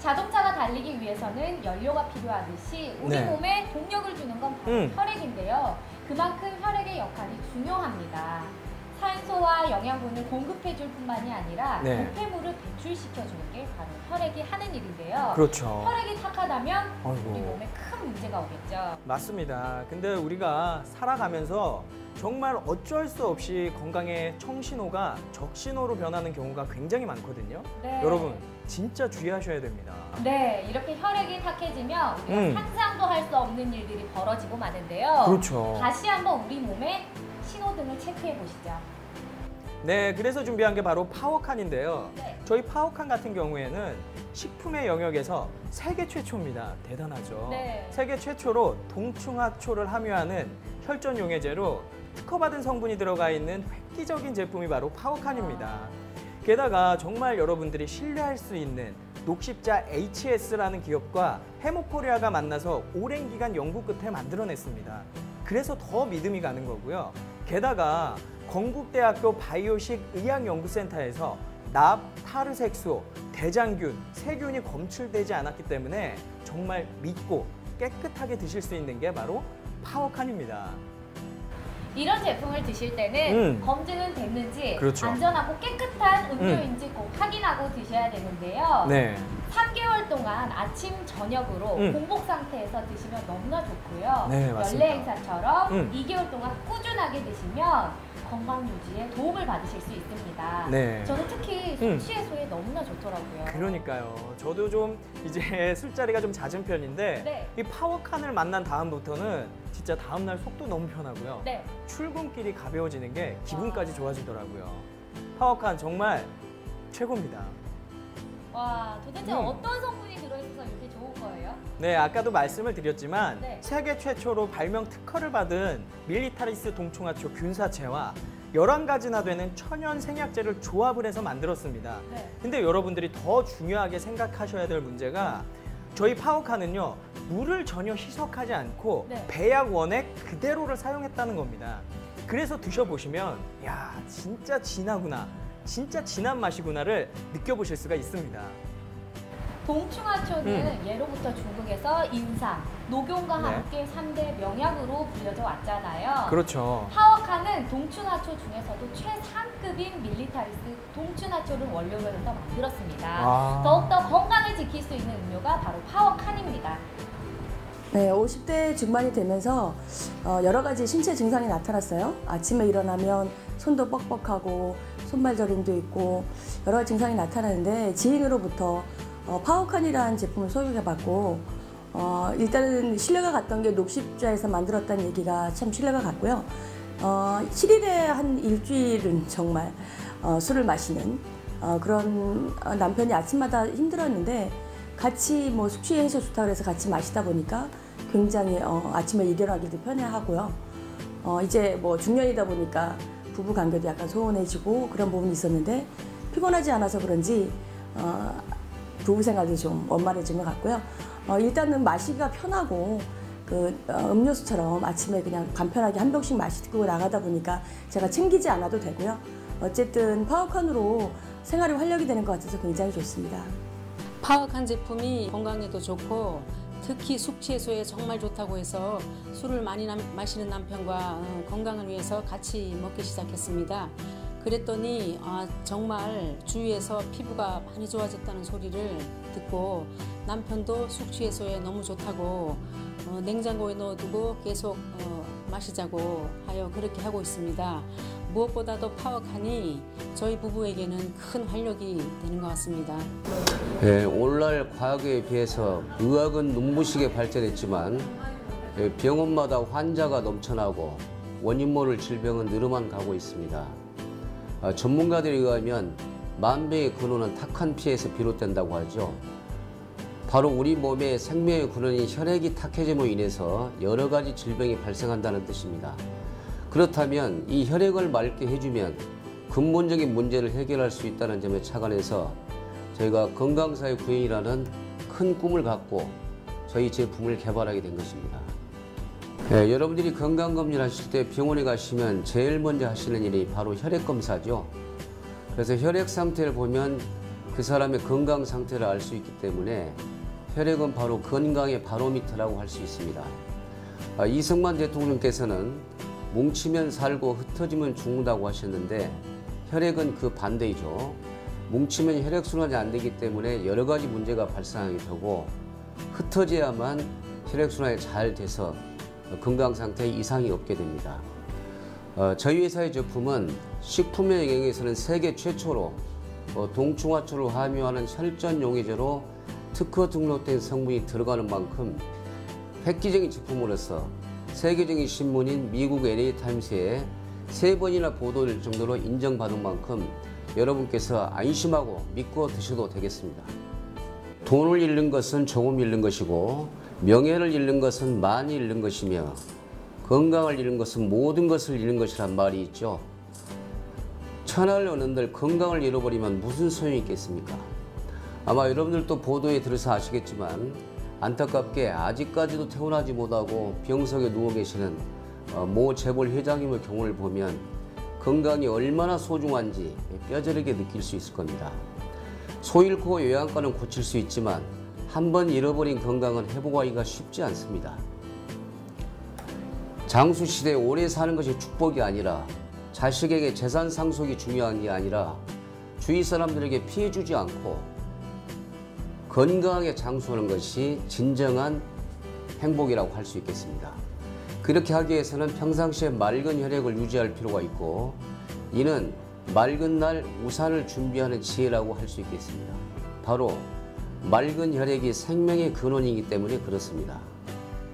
자동차가 달리기 위해서는 연료가 필요하듯이 우리 네. 몸에 동력을 주는 건 바로 혈액인데요. 그만큼 혈액의 역할이 중요합니다. 산소와 영양분을 공급해줄 뿐만이 아니라 네. 노폐물을 배출시켜주는 게 바로 혈액이 하는 일인데요. 그렇죠. 혈액이 탁하다면 아이고. 우리 몸에 큰 문제가 오겠죠. 맞습니다. 근데 우리가 살아가면서 정말 어쩔 수 없이 건강의 청신호가 적신호로 변하는 경우가 굉장히 많거든요. 네. 여러분 진짜 주의하셔야 됩니다. 네, 이렇게 혈액이 탁해지면 우리가 상상도 할 수 없는 일들이 벌어지고 마는데요. 그렇죠. 다시 한번 우리 몸의 신호등을 체크해 보시죠. 네, 그래서 준비한 게 바로 파워칸인데요. 네. 저희 파워칸 같은 경우에는 식품의 영역에서 세계 최초입니다. 대단하죠. 네. 세계 최초로 동충하초를 함유하는 혈전 용해제로 특허받은 성분이 들어가 있는 획기적인 제품이 바로 파워칸입니다. 게다가 정말 여러분들이 신뢰할 수 있는 녹십자 HS라는 기업과 해모코리아가 만나서 오랜 기간 연구 끝에 만들어냈습니다. 그래서 더 믿음이 가는 거고요. 게다가 건국대학교 바이오식 의학연구센터에서 납, 타르색소, 대장균, 세균이 검출되지 않았기 때문에 정말 믿고 깨끗하게 드실 수 있는 게 바로 파워칸입니다. 이런 제품을 드실 때는 검증은 됐는지 그렇죠. 안전하고 깨끗한 음료인지 꼭 확인하고 드셔야 되는데요. 네. 3개월 동안 아침, 저녁으로 공복 상태에서 드시면 너무나 좋고요. 네, 맞습니다. 연례 행사처럼 2개월 동안 꾸준하게 드시면 건강 유지에 도움을 받으실 수 있습니다. 네. 저는 특히 숙취 해소에 너무나 좋더라고요. 그러니까요. 저도 좀 이제 술자리가 좀 잦은 편인데 네. 이 파워칸을 만난 다음부터는 진짜 다음날 속도 너무 편하고요. 네. 출근길이 가벼워지는 게 기분까지 좋아지더라고요. 파워칸 정말 최고입니다. 와, 도대체 어떤 성분이 들어있어서 이렇게 좋은 거예요? 네, 아까도 말씀을 드렸지만 네. 세계 최초로 발명 특허를 받은 밀리타리스 동충하초 균사체와 11가지나 되는 천연 생약제를 조합을 해서 만들었습니다. 네. 근데 여러분들이 더 중요하게 생각하셔야 될 문제가 저희 파워칸은요, 물을 전혀 희석하지 않고 네. 배약 원액 그대로를 사용했다는 겁니다. 그래서 드셔보시면 야, 진짜 진하구나, 진짜 진한 맛이구나를 느껴보실 수가 있습니다. 동충하초는 예로부터 중국에서 인삼, 녹용과 네. 함께 3대 명약으로 불려져 왔잖아요. 그렇죠. 파워칸은 동충하초 중에서도 최상급인 밀리타리스 동충하초를 원료로 해서 만들었습니다. 더욱더 건강을 지킬 수 있는 음료가 바로 파워칸입니다. 네, 50대 중반이 되면서 여러 가지 신체 증상이 나타났어요. 아침에 일어나면 손도 뻑뻑하고 손발 저림도 있고 여러 가지 증상이 나타나는데 지인으로부터 파워칸이라는 제품을 소개해봤고 일단은 신뢰가 갔던 게 녹십자에서 만들었다는 얘기가 참 신뢰가 갔고요. 7일에 한 일주일은 정말 술을 마시는 그런 남편이 아침마다 힘들었는데 같이 뭐 숙취 해소 좋다고 해서 같이 마시다 보니까 굉장히 아침에 일어나기도 편해하고요. 이제 뭐 중년이다 보니까 부부 관계도 약간 소원해지고 그런 부분이 있었는데 피곤하지 않아서 그런지 부부 생활도 좀 원만해진 것 같고요. 일단은 마시기가 편하고 그 음료수처럼 아침에 그냥 간편하게 한 병씩 마시고 나가다 보니까 제가 챙기지 않아도 되고요. 어쨌든 파워칸으로 생활이 활력이 되는 것 같아서 굉장히 좋습니다. 파워칸 제품이 건강에도 좋고 특히 숙취 해소에 정말 좋다고 해서 술을 많이 마시는 남편과 건강을 위해서 같이 먹기 시작했습니다. 그랬더니 정말 주위에서 피부가 많이 좋아졌다는 소리를 듣고 남편도 숙취 해소에 너무 좋다고 냉장고에 넣어두고 계속 마시자고 하여 그렇게 하고 있습니다. 무엇보다도 파워칸이 저희 부부에게는 큰 활력이 되는 것 같습니다. 네, 오늘날 과거에 비해서 의학은 눈부시게 발전했지만 병원마다 환자가 넘쳐나고 원인 모를 질병은 늘어만 가고 있습니다. 전문가들에 의하면 만병의 근원은 탁한 피에서 비롯된다고 하죠. 바로 우리 몸의 생명의 근원인 혈액이 탁해짐으로 인해서 여러 가지 질병이 발생한다는 뜻입니다. 그렇다면 이 혈액을 맑게 해주면 근본적인 문제를 해결할 수 있다는 점에 착안해서 저희가 건강사회 구현이라는 큰 꿈을 갖고 저희 제품을 개발하게 된 것입니다. 네, 여러분들이 건강검진을 하실 때 병원에 가시면 제일 먼저 하시는 일이 바로 혈액검사죠. 그래서 혈액 상태를 보면 그 사람의 건강 상태를 알 수 있기 때문에 혈액은 바로 건강의 바로미터라고 할 수 있습니다. 이승만 대통령께서는 뭉치면 살고 흩어지면 죽는다고 하셨는데 혈액은 그 반대이죠. 뭉치면 혈액순환이 안 되기 때문에 여러 가지 문제가 발생하게 되고 흩어져야만 혈액순환이 잘 돼서 건강 상태에 이상이 없게 됩니다. 저희 회사의 제품은 식품의 영역에서는 세계 최초로 동충하초를 함유하는 혈전 용해제로 특허 등록된 성분이 들어가는 만큼 획기적인 제품으로서 세계적인 신문인 미국 LA타임스에 3번이나 보도될 정도로 인정받은 만큼 여러분께서 안심하고 믿고 드셔도 되겠습니다. 돈을 잃는 것은 조금 잃는 것이고 명예를 잃는 것은 많이 잃는 것이며 건강을 잃는 것은 모든 것을 잃는 것이란 말이 있죠. 천하를 얻는들 건강을 잃어버리면 무슨 소용이 있겠습니까? 아마 여러분들도 보도에 들어서 아시겠지만 안타깝게 아직까지도 퇴원하지 못하고 병석에 누워 계시는 모 재벌 회장님의 경우를 보면 건강이 얼마나 소중한지 뼈저리게 느낄 수 있을 겁니다. 소 잃고 요양가는 고칠 수 있지만 한번 잃어버린 건강은 회복하기가 쉽지 않습니다. 장수시대에 오래 사는 것이 축복이 아니라 자식에게 재산 상속이 중요한 게 아니라 주위 사람들에게 피해 주지 않고 건강하게 장수하는 것이 진정한 행복이라고 할 수 있겠습니다. 그렇게 하기 위해서는 평상시에 맑은 혈액을 유지할 필요가 있고 이는 맑은 날 우산을 준비하는 지혜라고 할 수 있겠습니다. 바로 맑은 혈액이 생명의 근원이기 때문에 그렇습니다.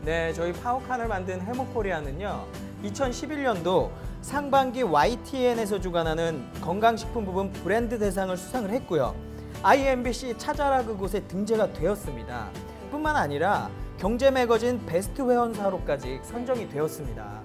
네, 저희 파워칸을 만든 해모코리아는요 2011년도 상반기 YTN에서 주관하는 건강식품 부분 브랜드 대상을 수상을 했고요. IMBC 찾아라 그곳에 등재가 되었습니다. 뿐만 아니라 경제매거진 베스트 회원사로까지 선정이 되었습니다.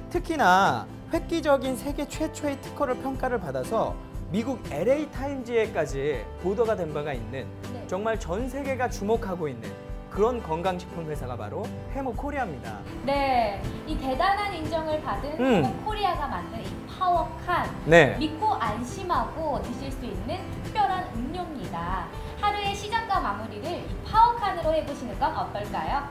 특히나 획기적인 세계 최초의 특허를 평가를 받아서 미국 LA타임즈에까지 보도가 된 바가 있는 정말 전 세계가 주목하고 있는 그런 건강식품 회사가 바로 해모코리아입니다. 네, 이 대단한 인정을 받은 해모코리아가 만든 이 파워칸, 믿고 안심하고 드실 수 있는 특별한 음료입니다. 하루의 시작과 마무리를 이 파워칸으로 해보시는 건 어떨까요?